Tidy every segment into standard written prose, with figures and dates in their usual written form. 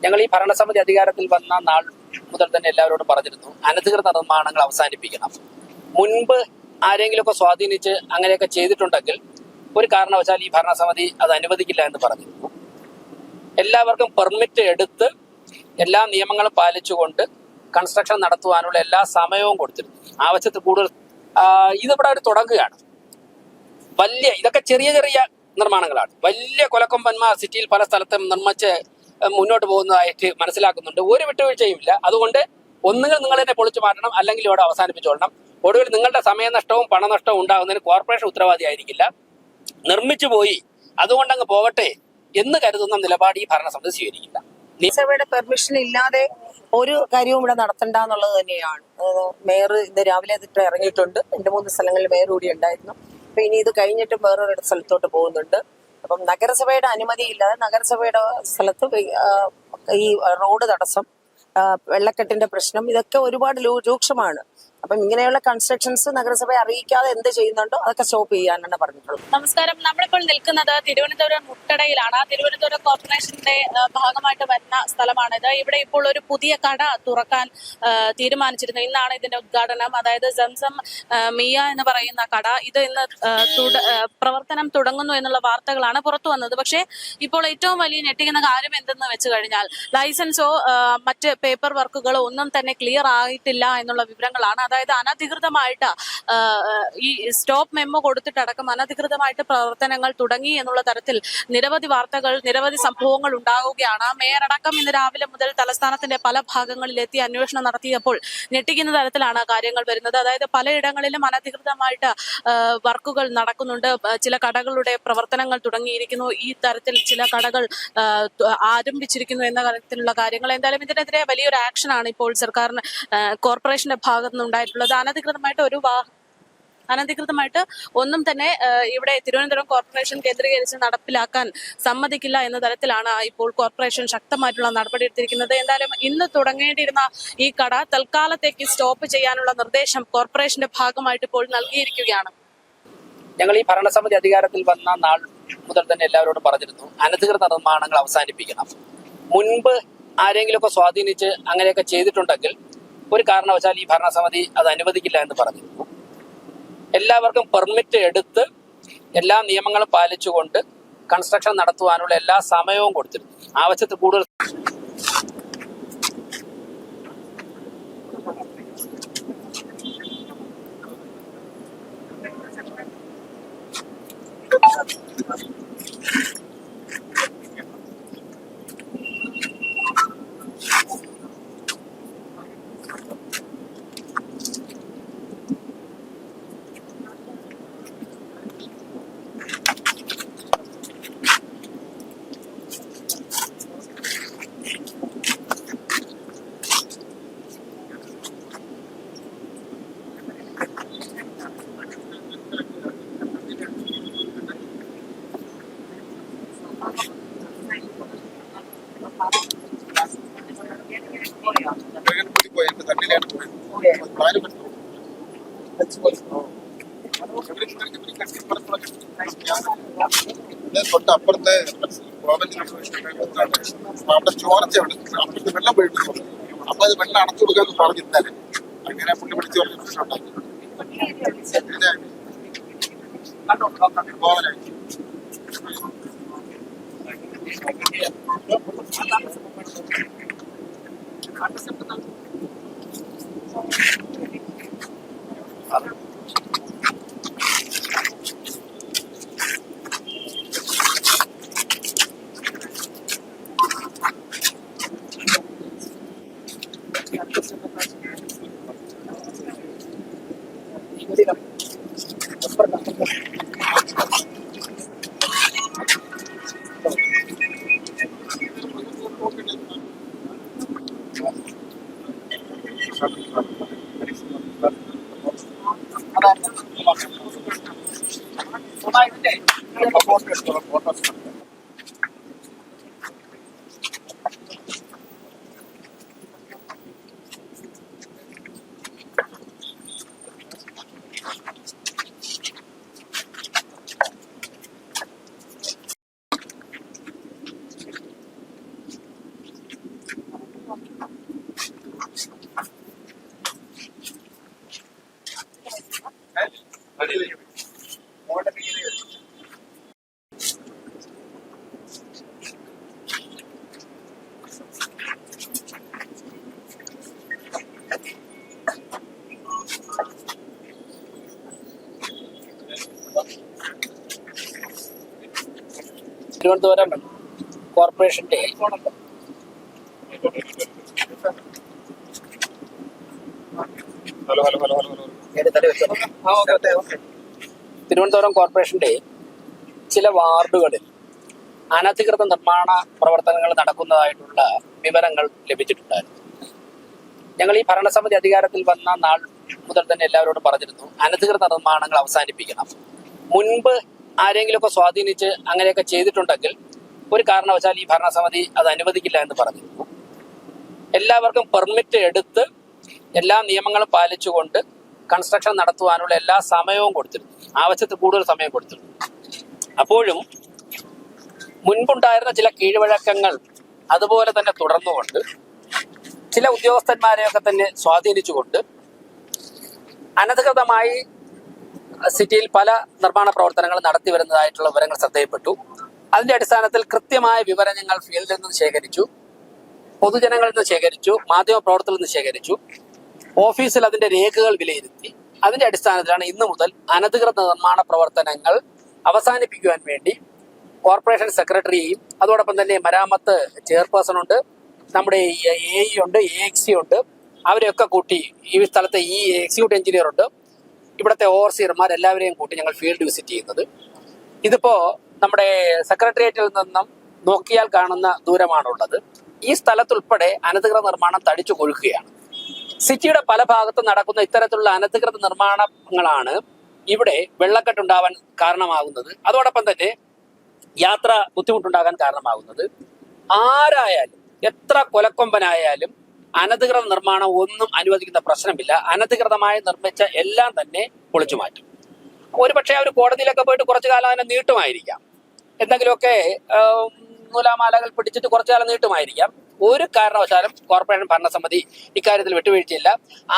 ഞങ്ങൾ ഈ ഭരണസമിതി അധികാരത്തിൽ വന്ന നാൾ മുതൽ തന്നെ എല്ലാവരോടും പറഞ്ഞിരുന്നു, അനധികൃത നിർമ്മാണങ്ങൾ അവസാനിപ്പിക്കണം. മുൻപ് ആരെങ്കിലുമൊക്കെ സ്വാധീനിച്ച് അങ്ങനെയൊക്കെ ചെയ്തിട്ടുണ്ടെങ്കിൽ ഒരു കാരണവശാൽ ഈ ഭരണസമിതി അത് അനുവദിക്കില്ല എന്ന് പറഞ്ഞിരുന്നു. എല്ലാവർക്കും പെർമിറ്റ് എടുത്ത് എല്ലാ നിയമങ്ങളും പാലിച്ചുകൊണ്ട് കൺസ്ട്രക്ഷൻ നടത്തുവാനുള്ള എല്ലാ സമയവും കൊടുത്തിരുന്നു. ആവശ്യത്തിൽ കൂടുതൽ ഇതിവിടെ ഒരു തുടങ്ങുകയാണ്. ഇതൊക്കെ ചെറിയ ചെറിയ നിർമ്മാണങ്ങളാണ്. വലിയ കൊലക്കൊമ്പന്മാർ സിറ്റിയിൽ പല സ്ഥലത്തും നിർമ്മിച്ച് മുന്നോട്ട് പോകുന്നതായിട്ട് മനസ്സിലാക്കുന്നുണ്ട്. ഒരു വിട്ടുവീഴ്ചയുമില്ല. അതുകൊണ്ട് ഒന്നുകിൽ നിങ്ങൾ തന്നെ പൊളിച്ചു മാറ്റണം, അല്ലെങ്കിൽ ഇവിടെ അവസാനിപ്പിച്ചോളണം. ഒടുവിൽ നിങ്ങളുടെ സമയനഷ്ടവും പണനഷ്ടവും ഉണ്ടാകുന്നതിന് കോർപ്പറേഷൻ ഉത്തരവാദിയായിരിക്കില്ല. നിർമ്മിച്ചു പോയി അതുകൊണ്ടങ്ങ് പോകട്ടെ എന്ന് കരുതുന്ന നിലപാട് ഈ ഭരണസമിതി സ്വീകരിക്കില്ല. നഗരസഭയുടെ പെർമിഷൻ ഇല്ലാതെ ഒരു കാര്യവും ഇവിടെ നടത്തണ്ട എന്നുള്ളത് തന്നെയാണ്. മേയർ ഇന്ന് രാവിലെ ഇറങ്ങിയിട്ടുണ്ട്. 2-3 സ്ഥലങ്ങളിൽ മേയർ കൂടി ഉണ്ടായിരുന്നു. അപ്പൊ ഇനി ഇത് കഴിഞ്ഞിട്ടും വേറൊരു സ്ഥലത്തോട്ട് പോകുന്നുണ്ട്. അപ്പം നഗരസഭയുടെ അനുമതി ഇല്ലാതെ നഗരസഭയുടെ സ്ഥലത്ത് ഈ റോഡ് തടസ്സം, വെള്ളക്കെട്ടിന്റെ പ്രശ്നം, ഇതൊക്കെ ഒരുപാട് രൂക്ഷമാണ്. അപ്പം ഇങ്ങനെയുള്ള കൺസ്ട്രക്ഷൻസ് നഗരസഭയെ അറിയിക്കാതെ എന്ത് ചെയ്യുന്നുണ്ടോ അതൊക്കെ സ്റ്റോപ്പ് ചെയ്യാനാണ് പറഞ്ഞിട്ടുള്ളത്. നമസ്കാരം. നമ്മളിപ്പോൾ നിൽക്കുന്നത് തിരുവനന്തപുരം മുട്ടടയിലാണ്. തിരുവനന്തപുരം കോർപ്പറേഷന്റെ ഭാഗമായിട്ട് വരുന്ന സ്ഥലമാണിത്. ഇവിടെ ഇപ്പോൾ ഒരു പുതിയ കട തുറക്കാൻ തീരുമാനിച്ചിരുന്നു. ഇന്നാണ് ഇതിന്റെ ഉദ്ഘാടനം. അതായത് സംസം മിയ എന്ന് പറയുന്ന കട, ഇത് ഇന്ന് പ്രവർത്തനം തുടങ്ങുന്നു എന്നുള്ള വാർത്തകളാണ് പുറത്തു വന്നത്. പക്ഷേ ഇപ്പോൾ ഏറ്റവും വലിയ ഞെട്ടിക്കുന്ന കാര്യം എന്തെന്ന് വെച്ച് കഴിഞ്ഞാൽ ലൈസൻസോ മറ്റ് പേപ്പർ വർക്കുകളോ ഒന്നും തന്നെ ക്ലിയർ ആയിട്ടില്ല എന്നുള്ള വിവരങ്ങളാണ്. അതായത് അനധികൃതമായിട്ട് ഈ സ്റ്റോപ്പ് മെമ്മോ കൊടുത്തിട്ടടക്കം അനധികൃതമായിട്ട് പ്രവർത്തനങ്ങൾ തുടങ്ങി എന്നുള്ള തരത്തിൽ നിരവധി വാർത്തകൾ, നിരവധി സംഭവങ്ങൾ ഉണ്ടാവുകയാണ്. മേയർ അടക്കം ഇന്ന് രാവിലെ മുതൽ തലസ്ഥാനത്തിന്റെ പല ഭാഗങ്ങളിലെത്തി അന്വേഷണം നടത്തിയപ്പോൾ ഞെട്ടിക്കുന്ന തരത്തിലാണ് കാര്യങ്ങൾ വരുന്നത്. അതായത് പലയിടങ്ങളിലും അനധികൃതമായിട്ട് വർക്കുകൾ നടക്കുന്നുണ്ട്. ചില കടകളുടെ പ്രവർത്തനങ്ങൾ തുടങ്ങിയിരിക്കുന്നു. ഈ തരത്തിൽ ചില കടകൾ ആരംഭിച്ചിരിക്കുന്നു എന്ന തരത്തിലുള്ള കാര്യങ്ങൾ. എന്തായാലും ഇതിനെതിരെ വലിയൊരു ആക്ഷനാണ് ഇപ്പോൾ സർക്കാരിന് കോർപ്പറേഷന്റെ ഭാഗത്തു നിന്നുണ്ടായിട്ടുള്ളത്. അനധികൃതമായിട്ട് ഒന്നും തന്നെ ഇവിടെ തിരുവനന്തപുരം കോർപ്പറേഷൻ കേന്ദ്രീകരിച്ച് നടപ്പിലാക്കാൻ സമ്മതിക്കില്ല എന്ന തരത്തിലാണ് ഇപ്പോൾ കോർപ്പറേഷൻ ശക്തമായിട്ടുള്ള നടപടി എടുത്തിരിക്കുന്നത്. എന്തായാലും ഇന്ന് തുടങ്ങേണ്ടിയിരുന്ന ഈ കട തൽക്കാലത്തേക്ക് സ്റ്റോപ്പ് ചെയ്യാനുള്ള നിർദ്ദേശം കോർപ്പറേഷന്റെ ഭാഗമായിട്ട് ഇപ്പോൾ നൽകിയിരിക്കുകയാണ്. ഞങ്ങൾ ഈ ഭരണസമിതി അധികാരത്തിൽ വന്ന നാൾ മുതൽ തന്നെ എല്ലാവരോടും പറഞ്ഞിരുന്നു, അനധികൃത നിർമ്മാണങ്ങൾ അവസാനിപ്പിക്കണം. മുൻപ് ആരെങ്കിലുമൊക്കെ സ്വാധീനിച്ച് അങ്ങനെയൊക്കെ ചെയ്തിട്ടുണ്ടെങ്കിൽ ഒരു കാരണവശാൽ ഈ ഭരണസമിതി അത് അനുവദിക്കില്ല എന്ന് പറഞ്ഞിരുന്നു. എല്ലാവർക്കും പെർമിറ്റ് എടുത്ത് എല്ലാ നിയമങ്ങളും പാലിച്ചുകൊണ്ട് കൺസ്ട്രക്ഷൻ നടത്തുവാനുള്ള എല്ലാ സമയവും കൊടുത്തിരുന്നു. ആവശ്യത്തിൽ കൂടുതൽ തൊട്ടപ്പുറത്തെ അവിടെ ചോർച്ചയുണ്ട്. അപ്പുറത്ത് വെള്ളം പോയിട്ടുണ്ട്. അപ്പൊ അത് വെള്ളം അടച്ചു കൊടുക്കാന്ന് പറഞ്ഞിരുന്നാല് അങ്ങനെ പുള്ളി പിടിച്ചു പറഞ്ഞ പ്രശ്നം ഉണ്ടാക്കി. തിരുവനന്തപുരം കോർപ്പറേഷന്റെ തിരുവനന്തപുരം കോർപ്പറേഷന്റെ ചില വാർഡുകളിൽ അനധികൃത നിർമ്മാണ പ്രവർത്തനങ്ങൾ നടക്കുന്നതായിട്ടുള്ള വിവരങ്ങൾ ലഭിച്ചിട്ടുണ്ടായിരുന്നു. ഞങ്ങൾ ഈ ഭരണസമിതി അധികാരത്തിൽ വന്ന നാൾ മുതൽ തന്നെ എല്ലാവരോടും പറഞ്ഞിരുന്നു, അനധികൃത നിർമ്മാണങ്ങൾ അവസാനിപ്പിക്കണം. മുൻപ് ആരെങ്കിലുമൊക്കെ സ്വാധീനിച്ച് അങ്ങനെയൊക്കെ ചെയ്തിട്ടുണ്ടെങ്കിൽ ഒരു കാരണവശാൽ ഈ ഭരണസമിതി അത് അനുവദിക്കില്ല എന്ന് പറഞ്ഞിരുന്നു. എല്ലാവർക്കും പെർമിറ്റ് എടുത്ത് എല്ലാ നിയമങ്ങളും പാലിച്ചുകൊണ്ട് കൺസ്ട്രക്ഷൻ നടത്തുവാനുള്ള എല്ലാ സമയവും കൊടുത്തിരുന്നു, ആവശ്യത്തിൽ കൂടുതൽ സമയം കൊടുത്തിരുന്നു. അപ്പോഴും മുൻപുണ്ടായിരുന്ന ചില കീഴ്വഴക്കങ്ങൾ അതുപോലെ തന്നെ തുടർന്നുകൊണ്ട് ചില ഉദ്യോഗസ്ഥന്മാരെയൊക്കെ തന്നെ സ്വാധീനിച്ചുകൊണ്ട് അനധികൃതമായി സിറ്റിയിൽ പല നിർമ്മാണ പ്രവർത്തനങ്ങൾ നടത്തി വരുന്നതായിട്ടുള്ള വിവരങ്ങൾ ശ്രദ്ധയിൽപ്പെട്ടു. അതിന്റെ അടിസ്ഥാനത്തിൽ കൃത്യമായ വിവരം ഞങ്ങൾ ഫീൽഡിൽ നിന്ന് ശേഖരിച്ചു, പൊതുജനങ്ങളിൽ നിന്ന് ശേഖരിച്ചു, മാധ്യമ പ്രവർത്തകരിൽ നിന്ന് ശേഖരിച്ചു, ഓഫീസിൽ അതിന്റെ രേഖകൾ വിലയിരുത്തി. അതിന്റെ അടിസ്ഥാനത്തിലാണ് ഇന്നു മുതൽ അനധികൃത നിർമ്മാണ പ്രവർത്തനങ്ങൾ അവസാനിപ്പിക്കുവാൻ വേണ്ടി കോർപ്പറേഷൻ സെക്രട്ടറിയെയും അതോടൊപ്പം തന്നെ മരാമത്ത് ചെയർപേഴ്സൺ ഉണ്ട്, നമ്മുടെ AE ഉണ്ട്, AXC ഉണ്ട്, അവരെയൊക്കെ കൂട്ടി ഈ സ്ഥലത്തെ ഈ എക്സിക്യൂട്ടീവ് എഞ്ചിനീയർ ഉണ്ട്, ഇവിടുത്തെ ഓവർസിയർമാർ എല്ലാവരെയും കൂട്ടി ഞങ്ങൾ ഫീൽഡ് വിസിറ്റ് ചെയ്യുന്നത്. ഇതിപ്പോ നമ്മുടെ സെക്രട്ടേറിയറ്റിൽ നിന്നും നോക്കിയാൽ കാണുന്ന ദൂരമാണുള്ളത്. ഈ സ്ഥലത്തുൾപ്പെടെ അനധികൃത നിർമ്മാണം തടിച്ചു കൊഴുക്കുകയാണ്. സിറ്റിയുടെ പല ഭാഗത്തും നടക്കുന്ന ഇത്തരത്തിലുള്ള അനധികൃത നിർമ്മാണങ്ങളാണ് ഇവിടെ വെള്ളക്കെട്ടുണ്ടാവാൻ കാരണമാകുന്നത്. അതോടൊപ്പം തന്നെ യാത്ര ബുദ്ധിമുട്ടുണ്ടാകാൻ കാരണമാകുന്നത്. ആരായാലും എത്ര കൊലക്കൊമ്പനായാലും അനധികൃത നിർമ്മാണം ഒന്നും അനുവദിക്കുന്ന പ്രശ്നമില്ല. അനധികൃതമായി നിർമ്മിച്ച എല്ലാം തന്നെ പൊളിച്ചു മാറ്റും. ഒരുപക്ഷെ അവർ കോടതിയിലൊക്കെ പോയിട്ട് കുറച്ചു കാലം അതിനെ നീട്ടുമായിരിക്കാം, എന്തെങ്കിലുമൊക്കെ നൂലാമാലകൾ പിടിച്ചിട്ട് കുറച്ചു കാലം നീട്ടുമായിരിക്കാം. ഒരു കാരണവശാലും കോർപ്പറേഷൻ ഭരണസമിതി ഇക്കാര്യത്തിൽ വിട്ടുവീഴ്ചയില്ല.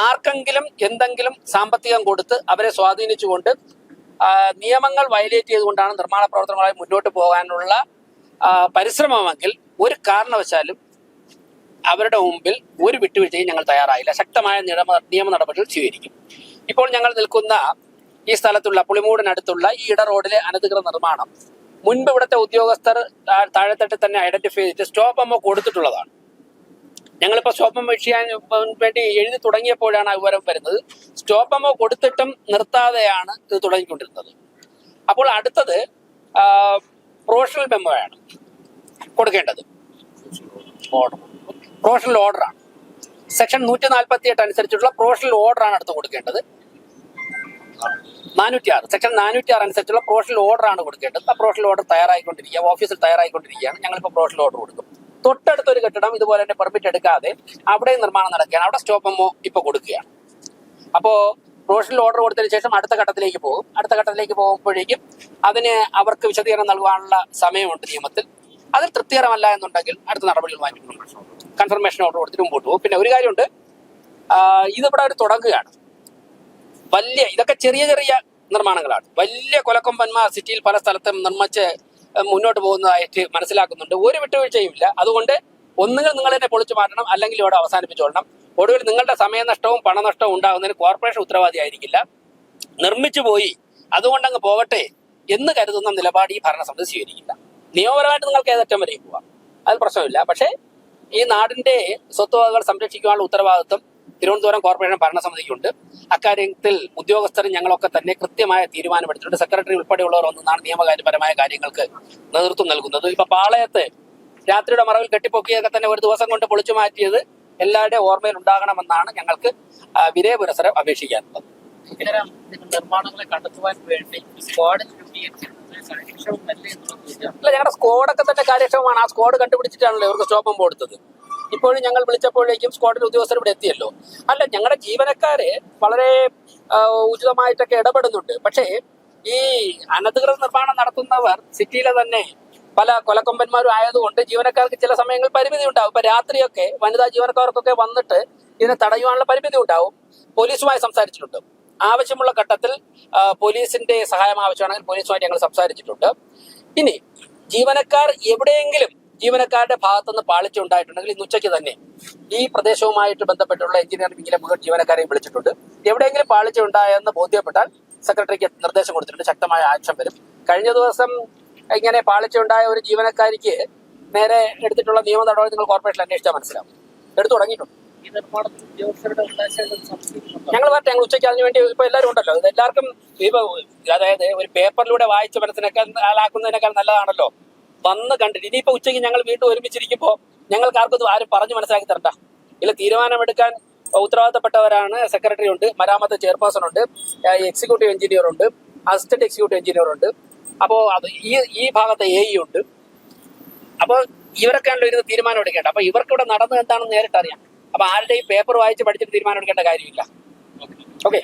ആർക്കെങ്കിലും എന്തെങ്കിലും സാമ്പത്തികം കൊടുത്ത് അവരെ സ്വാധീനിച്ചുകൊണ്ട് നിയമങ്ങൾ വയലേറ്റ് ചെയ്തുകൊണ്ടാണ് നിർമ്മാണ പ്രവർത്തനങ്ങളുമായി മുന്നോട്ട് പോകാനുള്ള പരിശ്രമമെങ്കിൽ ഒരു കാരണവശാലും അവരുടെ മുമ്പിൽ ഒരു വിട്ടുവീഴ്ചയും ഞങ്ങൾ തയ്യാറായില്ല. ശക്തമായ നിയമ നടപടികൾ സ്വീകരിക്കും. ഇപ്പോൾ ഞങ്ങൾ നിൽക്കുന്ന ഈ സ്ഥലത്തുള്ള പുളിമൂടിനടുത്തുള്ള ഈ ഇട റോഡിലെ അനധികൃത നിർമ്മാണം മുൻപ് ഇവിടുത്തെ ഉദ്യോഗസ്ഥർ താഴെത്തട്ടിൽ തന്നെ ഐഡന്റിഫൈ ചെയ്തിട്ട് സ്റ്റോപ്പ് അമ്മ കൊടുത്തിട്ടുള്ളതാണ്. ഞങ്ങളിപ്പോൾ സ്റ്റോപ്പ് അമ്മ ചെയ്യാൻ വേണ്ടി എഴുതി തുടങ്ങിയപ്പോഴാണ് ആ വിവരം വരുന്നത്. സ്റ്റോപ്പ് അമ്മ കൊടുത്തിട്ടും നിർത്താതെയാണ് ഇത് തുടങ്ങിക്കൊണ്ടിരുന്നത്. അപ്പോൾ അടുത്തത് പ്രൊഫഷണൽ മെമ്മോയാണ് കൊടുക്കേണ്ടത്. പ്രൊഫഷണൽ ഓർഡറാണ്. സെക്ഷൻ 148 അനുസരിച്ചുള്ള പ്രൊഫഷണൽ ഓർഡറാണ് അടുത്ത് കൊടുക്കേണ്ടത്. 406 സെക്ഷൻ 406 അനുസരിച്ചുള്ള പ്രൊഫഷണൽ ഓർഡറാണ് കൊടുക്കേണ്ടത്. ആ പ്രൊഫഷണൽ ഓർഡർ തയ്യാറായിക്കൊണ്ടിരിക്കുക, ഓഫീസിൽ തയ്യാറായിക്കൊണ്ടിരിക്കുകയാണ്. ഞങ്ങളിപ്പോൾ പ്രൊഫഷണൽ ഓർഡർ കൊടുക്കും. തൊട്ടടുത്തൊരു കെട്ടിടം ഇതുപോലെ തന്നെ പെർമിറ്റ് എടുക്കാതെ അവിടെ നിർമ്മാണം നടക്കുകയാണ്. അവിടെ സ്റ്റോപ്പ് മെമ്മോ ഇപ്പോൾ കൊടുക്കുകയാണ്. അപ്പോൾ പ്രൊഫഷണൽ ഓർഡർ കൊടുത്തതിന് ശേഷം അടുത്ത ഘട്ടത്തിലേക്ക് പോകും. അടുത്ത ഘട്ടത്തിലേക്ക് പോകുമ്പോഴേക്കും അതിന് അവർക്ക് വിശദീകരണം നൽകാനുള്ള സമയമുണ്ട് നിയമത്തിൽ. അതിൽ തൃപ്തികരമല്ല എന്നുണ്ടെങ്കിൽ അടുത്ത നടപടികൾ വാങ്ങിക്കും. കൺഫർമേഷൻ ഓർഡർ കൊടുത്തിട്ട് മുമ്പോട്ട് പോകും. പിന്നെ ഒരു കാര്യമുണ്ട്, ഇതിവിടെ ഒരു തുടങ്ങുകയാണ്. ഇതൊക്കെ ചെറിയ ചെറിയ നിർമ്മാണങ്ങളാണ്. വലിയ കൊലക്കൊമ്പന്മാർ സിറ്റിയിൽ പല സ്ഥലത്തും നിർമ്മിച്ച് മുന്നോട്ട് പോകുന്നതായിട്ട് മനസ്സിലാക്കുന്നുണ്ട്. ഒരു വിട്ടുവീഴ്ചയും ഇല്ല. അതുകൊണ്ട് ഒന്നുകിൽ നിങ്ങൾ തന്നെ പൊളിച്ചു മാറ്റണം, അല്ലെങ്കിൽ ഇവിടെ അവസാനിപ്പിച്ചോളണം. ഒടുവിൽ നിങ്ങളുടെ സമയനഷ്ടവും പണനഷ്ടവും ഉണ്ടാകുന്നതിന് കോർപ്പറേഷൻ ഉത്തരവാദിയായിരിക്കില്ല. നിർമ്മിച്ചു പോയി അതുകൊണ്ടങ്ങ് പോകട്ടെ എന്ന് കരുതുന്ന നിലപാട് ഈ ഭരണസമിതി സ്വീകരിക്കില്ല. നിയമപരമായിട്ട് നിങ്ങൾക്ക് ഏതറ്റം വരെയും പോവാം, അത് പ്രശ്നമില്ല. പക്ഷേ ഈ നാടിന്റെ സ്വത്തുവകകൾ സംരക്ഷിക്കാനുള്ള ഉത്തരവാദിത്വം തിരുവനന്തപുരം കോർപ്പറേഷൻ ഭരണസമിതിക്കുണ്ട്. അക്കാര്യത്തിൽ ഉദ്യോഗസ്ഥരും ഞങ്ങളൊക്കെ തന്നെ കൃത്യമായ തീരുമാനമെടുത്തിട്ടുണ്ട്. സെക്രട്ടറി ഉൾപ്പെടെയുള്ളവർ ഒന്നാണ് നിയമകാര്യപരമായ കാര്യങ്ങൾക്ക് നേതൃത്വം നൽകുന്നത്. ഇപ്പൊ പാളയത്ത് രാത്രിയുടെ മറവിൽ കെട്ടിപ്പൊക്കിയൊക്കെ തന്നെ ഒരു ദിവസം കൊണ്ട് പൊളിച്ചു മാറ്റിയത് എല്ലാവരുടെയും ഓർമ്മയിൽ ഉണ്ടാകണമെന്നാണ് ഞങ്ങൾക്ക് വിനയപുരസരം അപേക്ഷിക്കാനുള്ളത്. ഇത്തരം നിർമ്മാണങ്ങളെ കണ്ടെത്തുവാൻ വേണ്ടി സ്ക്വാഡ് അല്ല, ഞങ്ങളുടെ സ്ക്വാഡൊക്കെ തന്നെ കാര്യക്ഷമമാണ്. ആ സ്ക്വാഡ് കണ്ടുപിടിച്ചിട്ടാണല്ലോ ഇവർക്ക് സ്റ്റോപ്പം കൊടുത്തത്. ഇപ്പോഴും ഞങ്ങൾ വിളിച്ചപ്പോഴേക്കും സ്ക്വാഡിന്റെ ഉദ്യോഗസ്ഥർ ഇവിടെ എത്തിയല്ലോ. അല്ല, ഞങ്ങളുടെ ജീവനക്കാര് വളരെ ഉചിതമായിട്ടൊക്കെ ഇടപെടുന്നുണ്ട്. പക്ഷേ ഈ അനധികൃത നിർമ്മാണം നടത്തുന്നവർ സിറ്റിയിലെ തന്നെ പല കൊലക്കൊമ്പന്മാരും ആയതുകൊണ്ട് ജീവനക്കാർക്ക് ചില സമയങ്ങളിൽ പരിമിതി ഉണ്ടാവും. ഇപ്പൊ രാത്രിയൊക്കെ വനിതാ ജീവനക്കാർക്കൊക്കെ വന്നിട്ട് ഇതിനെ തടയുവാനുള്ള പരിമിതി ഉണ്ടാവും. പോലീസുമായി സംസാരിച്ചിട്ടുണ്ട്. ആവശ്യമുള്ള ഘട്ടത്തിൽ പോലീസിന്റെ സഹായം ആവശ്യമാണെങ്കിൽ പോലീസുമായിട്ട് ഞങ്ങൾ സംസാരിച്ചിട്ടുണ്ട്. ഇനി ജീവനക്കാർ എവിടെയെങ്കിലും ജീവനക്കാരുടെ ഭാഗത്തുനിന്ന് പാളിച്ച ഉണ്ടായിട്ടുണ്ടെങ്കിൽ ഇന്ന് ഉച്ചയ്ക്ക് തന്നെ ഈ പ്രദേശവുമായിട്ട് ബന്ധപ്പെട്ടുള്ള എഞ്ചിനീയറിംഗ് വിങ്ങിലെ മുഴുവൻ ജീവനക്കാരെയും വിളിച്ചിട്ടുണ്ട്. എവിടെയെങ്കിലും പാളിച്ച ഉണ്ടായെന്ന് ബോധ്യപ്പെട്ടാൽ സെക്രട്ടറിക്ക് നിർദ്ദേശം കൊടുത്തിട്ടുണ്ട്, ശക്തമായ ആക്ഷൻ വരും. കഴിഞ്ഞ ദിവസം ഇങ്ങനെ പാളിച്ച ഉണ്ടായ ഒരു ജീവനക്കാരിക്ക് നേരെ എടുത്തിട്ടുള്ള നിയമ നടപടി നിങ്ങൾ കോർപ്പറേഷൻ അന്വേഷിച്ചാൽ മനസ്സിലാവും. എടുത്തു തുടങ്ങിയിട്ടുണ്ട്. ഈ നിർമ്മാണത്തിൽ ഉദ്യോഗസ്ഥരുടെ ഉദ്ദേശങ്ങൾ സംശയിക്കുന്നുണ്ടോ? ഞങ്ങൾ ഉച്ചയ്ക്ക് അതിന് വേണ്ടി ഇപ്പൊ എല്ലാവരും ഉണ്ടല്ലോ, ഇത് എല്ലാവർക്കും അതായത് ഒരു പേപ്പറിലൂടെ വായിച്ച് മനസ്സിലാക്കുന്നതിനേക്കാൾ നല്ലതാണല്ലോ വന്ന് കണ്ടിട്ട്. ഇനിയിപ്പോ ഉച്ചയ്ക്ക് ഞങ്ങൾ വീണ്ടും ഒരുമിച്ചിരിക്കുമ്പോ ഞങ്ങൾക്ക് ആർക്കും ആരും പറഞ്ഞു മനസ്സിലാക്കി തരണ്ട. ഇതിൽ തീരുമാനമെടുക്കാൻ ഉത്തരവാദിത്തപ്പെട്ടവരാണ്. സെക്രട്ടറി ഉണ്ട്, മരാമത്ത് ചെയർപേഴ്സൺ ഉണ്ട്, എക്സിക്യൂട്ടീവ് എഞ്ചിനീയർ ഉണ്ട്, അസിസ്റ്റന്റ് എക്സിക്യൂട്ടീവ് എഞ്ചിനീയർ ഉണ്ട്. അപ്പോൾ അത് ഈ ഭാഗത്ത് AE ഉണ്ട്. അപ്പോൾ ഇവരൊക്കെയാണല്ലോ ഇരുന്ന് തീരുമാനം എടുക്കേണ്ടത്. അപ്പൊ ഇവർക്ക് ഇവിടെ നടന്നത് എന്താണെന്ന് നേരിട്ട് അറിയാം. അപ്പൊ ആരുടെ ഈ പേപ്പർ വായിച്ച് പഠിച്ചിട്ട് തീരുമാനം എടുക്കേണ്ട കാര്യമില്ല. ഓക്കെ.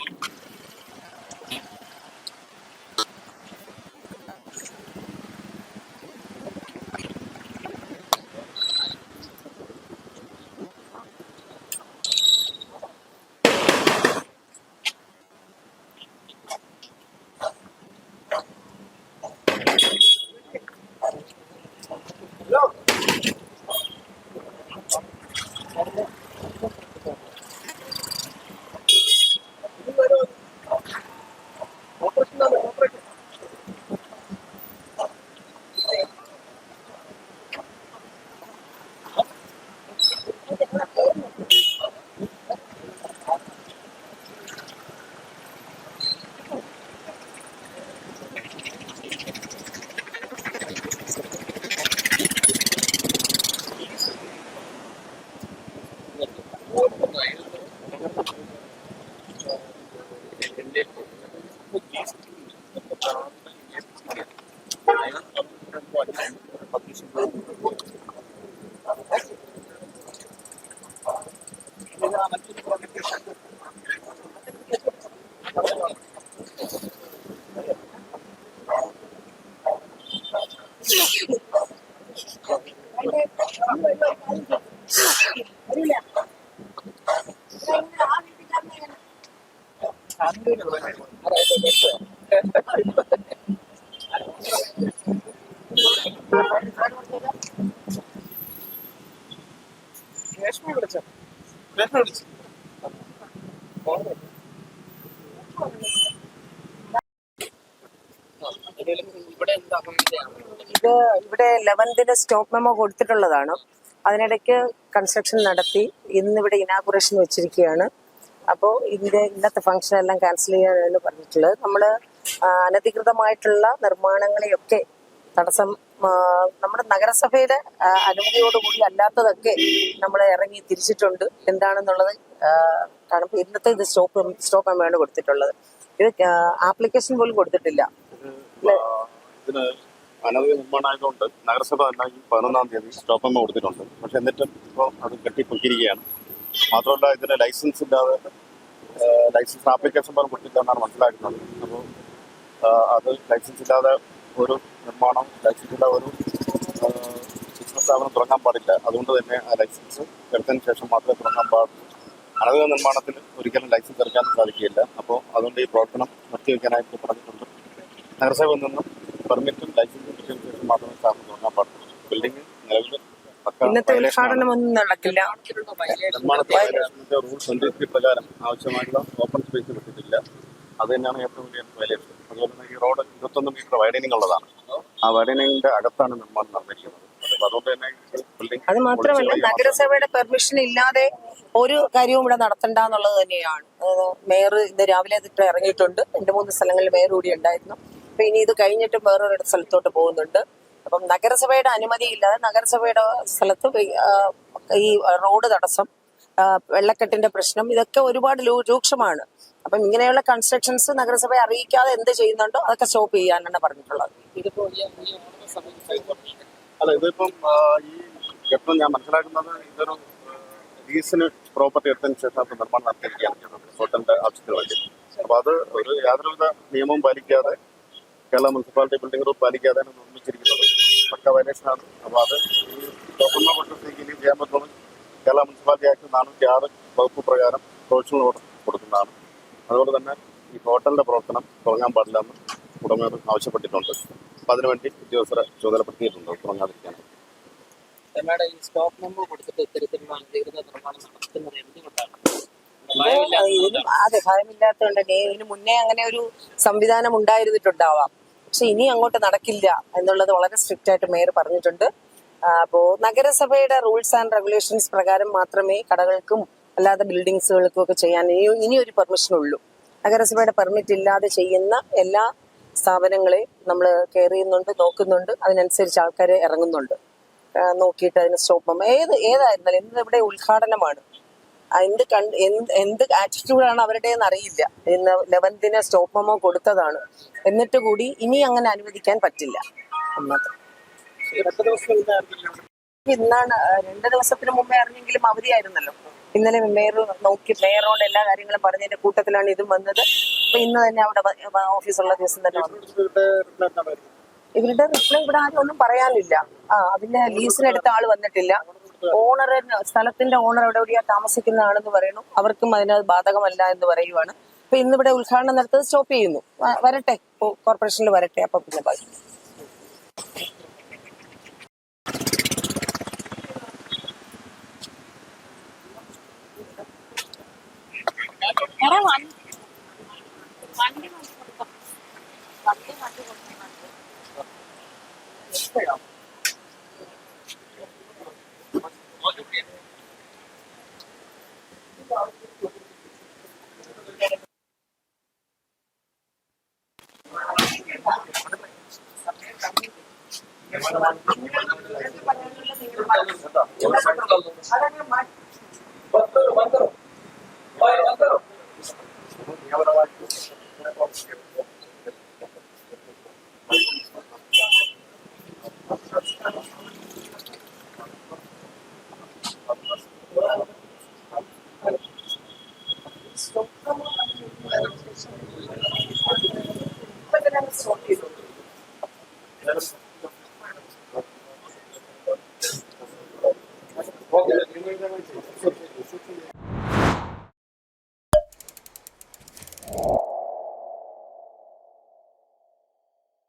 ഇവിടെ 11ന് സ്റ്റോപ്പ് മെമ്മോ കൊടുത്തിട്ടുള്ളതാണ്. അതിനിടയ്ക്ക് കൺസ്ട്രക്ഷൻ നടത്തി ഇന്നിവിടെ ഇനാഗുറേഷൻ വെച്ചിരിക്കുകയാണ്. അപ്പോൾ ഇന്നത്തെ ഫംഗ്ഷൻ എല്ലാം ക്യാൻസൽ ചെയ്യാനാണ് പറഞ്ഞിട്ടുള്ളത്. നമ്മൾ അനധികൃതമായിട്ടുള്ള നിർമ്മാണങ്ങളെയൊക്കെ തടസ്സം നമ്മുടെ നഗരസഭയുടെ അനുമതിയോടുകൂടി അല്ലാത്തതൊക്കെ നമ്മൾ ഇറങ്ങി തിരിച്ചിട്ടുണ്ട്. എന്താണെന്നുള്ളത് കാണുമ്പോൾ ഇന്നത്തെ ഇത് സ്റ്റോപ്പ് മെമ്മോയാണ് കൊടുത്തിട്ടുള്ളത്. ഇത് ആപ്ലിക്കേഷൻ പോലും കൊടുത്തിട്ടില്ല. ഇതിന് അനധികൃത നിർമ്മാണമായതുകൊണ്ട് നഗരസഭ തന്നെ ഈ 11-ാം തീയതി സ്റ്റോപ്പ് മെമ്മോ കൊടുത്തിട്ടുണ്ട്. പക്ഷെ എന്നിട്ടും ഇപ്പോൾ അത് കെട്ടിപ്പൊക്കിയിരിക്കുകയാണ്. മാത്രമല്ല ഇതിന് ലൈസൻസ് ഇല്ലാതെ ലൈസൻസ് ആപ്ലിക്കേഷൻ പോലും കൊടുത്തില്ല എന്നാണ് മനസ്സിലാക്കുന്നത്. അപ്പോൾ അത് ലൈസൻസ് ഇല്ലാതെ ഒരു നിർമ്മാണം, ലൈസൻസ് ഇല്ലാതെ ഒരു ബിസിനസ് സ്ഥാപനം തുടങ്ങാൻ പാടില്ല. അതുകൊണ്ട് തന്നെ ആ ലൈസൻസ് എടുത്തതിന് ശേഷം മാത്രമേ തുടങ്ങാൻ പാടുള്ളൂ. അനധികൃത നിർമ്മാണത്തിൽ ഒരിക്കലും ലൈസൻസ് എടുക്കാൻ സാധിക്കില്ല. അപ്പോൾ അതുകൊണ്ട് ഈ പ്രവർത്തനം നിർത്തിവെക്കാനായിട്ട് പറഞ്ഞിട്ടുണ്ട്. നഗരസഭയിൽ നിന്നും പെർമിറ്റും ലൈസൻസും കിട്ടിയതിനു ശേഷം മാത്രമേ സ്ഥാപനം തുടങ്ങാൻ പാടുള്ളൂ. ബിൽഡിംഗ് നിലവിൽ ഇന്നത്തെ ഉദ്ഘാടനമൊന്നും നടക്കില്ല. നിർമ്മാണത്തിന്റെ റൂൾ 23 പ്രകാരം ആവശ്യമായിട്ടുള്ള ഓപ്പൺ സ്പേസ് വിട്ടിട്ടില്ല. അത് തന്നെയാണ് ഏറ്റവും വലിയ വയലേഷൻ. അതുപോലെ തന്നെ ഈ റോഡ് 21 മീറ്റർ വൈഡനിങ് ഉള്ളതാണ്. ആ വൈഡനിങ്ങിന്റെ അകത്താണ് നിർമ്മാണം നടന്നിരിക്കുന്നത്. അതുകൊണ്ട് തന്നെ ബിൽഡിംഗ് അത് മാത്രമല്ല നഗരസഭയുടെ പെർമിഷൻ ഇല്ലാതെ ഒരു കാര്യവും ഇവിടെ നടത്തണ്ടെന്നുള്ളത് തന്നെയാണ്. മേയർ ഇന്ന് രാവിലെ ഇറങ്ങിയിട്ടുണ്ട്. 2-3 സ്ഥലങ്ങളിൽ മേയർ കൂടി ഉണ്ടായിരുന്നു. അപ്പൊ ഇനി ഇത് കഴിഞ്ഞിട്ട് വേറൊരു സ്ഥലത്തോട്ട് പോകുന്നുണ്ട്. അപ്പം നഗരസഭയുടെ അനുമതി ഇല്ലാതെ നഗരസഭയുടെ സ്ഥലത്ത് ഈ റോഡ് തടസ്സം, വെള്ളക്കെട്ടിന്റെ പ്രശ്നം, ഇതൊക്കെ ഒരുപാട് രൂക്ഷമാണ്. അപ്പം ഇങ്ങനെയുള്ള കൺസ്ട്രക്ഷൻസ് നഗരസഭയെ അറിയിക്കാതെ എന്ത് ചെയ്യുന്നുണ്ടോ അതൊക്കെ സ്റ്റോപ്പ് ചെയ്യാനാണ് പറഞ്ഞിട്ടുള്ളത്. ഇതിപ്പോ അല്ല, ഇതിപ്പം ഈ ഘട്ടം ഞാൻ മനസ്സിലാക്കുന്നത് ഇതൊരു ലീസിന് പ്രോപ്പർട്ടി എടുത്തതിന് ശേഷം അത് നിർമ്മാണം നടത്തിയിരിക്കുകയാണ് ഹോട്ടലിന്റെ ആവശ്യത്തിന് വേണ്ടി. അപ്പൊ അത് ഒരു യാതൊരുവിധ നിയമവും പാലിക്കാതെ, കേരള മുനിസിപ്പാലിറ്റി ബിൽഡിംഗ് റൂൾ പാലിക്കാതെയാണ് നിർമ്മിച്ചിരിക്കുന്നത്. പക്ക വയലേഷനാണ്. അപ്പോൾ അത് ഈ ഗവൺമെന്റ് വർഷത്തേക്ക് ഇനിയും ചെയ്യാൻ പറ്റുന്നത് കേരള മുനിസിപ്പാലിറ്റി ആക്ട് 406 വകുപ്പ് പ്രകാരം പ്രൊവിഷണൽ ഓർഡർ കൊടുക്കുന്നതാണ്. അതുപോലെ തന്നെ ഈ ഹോട്ടലിന്റെ പ്രവർത്തനം തുടങ്ങാൻ പാടില്ലെന്ന് ഉടമയോട് ആവശ്യപ്പെട്ടിട്ടുണ്ട്. അപ്പം അതിനുവേണ്ടി ഉദ്യോഗസ്ഥരെ ചുമതലപ്പെടുത്തിയിട്ടുണ്ട് തുടങ്ങാതിരിക്കാൻ. മേഡം, ഈ സ്റ്റോപ്പ് മെമ്മോ കൊടുത്തിട്ട് ഇത്തരത്തിലുള്ള അനധികൃത നിർമ്മാണം നടത്തുന്നത് എന്തുകൊണ്ടാണ്? അതെ, ഭയമില്ലാത്തതുകൊണ്ട് ഇതിന് മുന്നേ അങ്ങനെ ഒരു സംവിധാനം ഉണ്ടായിരുന്നിട്ടുണ്ടാവാം. പക്ഷെ ഇനി അങ്ങോട്ട് നടക്കില്ല എന്നുള്ളത് വളരെ സ്ട്രിക്റ്റ് ആയിട്ട് മേയർ പറഞ്ഞിട്ടുണ്ട്. അപ്പോ നഗരസഭയുടെ റൂൾസ് ആൻഡ് റെഗുലേഷൻസ് പ്രകാരം മാത്രമേ കടകൾക്കും അല്ലാതെ ബിൽഡിങ്സുകൾക്കും ഒക്കെ ചെയ്യാൻ ഇനി ഒരു പെർമിഷൻ ഉള്ളൂ. നഗരസഭയുടെ പെർമിറ്റ് ഇല്ലാതെ ചെയ്യുന്ന എല്ലാ സ്ഥാപനങ്ങളെയും നമ്മൾ കെയർ ചെയ്യുന്നുണ്ട്, നോക്കുന്നുണ്ട്. അതിനനുസരിച്ച് ആൾക്കാർ ഇറങ്ങുന്നുണ്ട്. നോക്കിയിട്ട് അതിന് സ്റ്റോപ്പ് ഏതായിരുന്നാലും ഇവിടെ ഉദ്ഘാടനമാണ്. എന്ത് ആറ്റിറ്റ്യൂഡാണ് അവരുടെയെന്ന് അറിയില്ല. ഇന്ന് 11ന് സ്റ്റോപ്പ് മെമ്മോ കൊടുത്തതാണ്. എന്നിട്ട് കൂടി ഇനി അങ്ങനെ അനുവദിക്കാൻ പറ്റില്ല. ഇന്നാണ് 2 ദിവസത്തിന് മുമ്പേ അറിഞ്ഞെങ്കിലും അവധിയായിരുന്നല്ലോ. ഇന്നലെ മേയറോട് എല്ലാ കാര്യങ്ങളും പറഞ്ഞതിന്റെ കൂട്ടത്തിലാണ് ഇതും വന്നത്. അപ്പൊ ഇന്ന് തന്നെ അവിടെ ഓഫീസുള്ള ദിവസം തന്നെ വന്നു. ഇവരുടെ റിപ്ലൈ ഇവിടെ ആരും ഒന്നും പറയാനില്ല. അതിന്റെ ലീസിനെടുത്ത ആള് വന്നിട്ടില്ല. സ്ഥലത്തിന്റെ ഓണർ എവിടെയാ താമസിക്കുന്നതാണെന്ന് പറയുന്നു. അവർക്കും അതിന് ബാധകമല്ല എന്ന് പറയുവാണ്. അപ്പൊ ഇന്നിവിടെ ഉദ്ഘാടനം നടത്തുന്നത് സ്റ്റോപ്പ് ചെയ്യുന്നു. വരട്ടെ, കോർപ്പറേഷനിൽ വരട്ടെ, അപ്പൊ പിന്നെ പറയും. നിയമപരമായി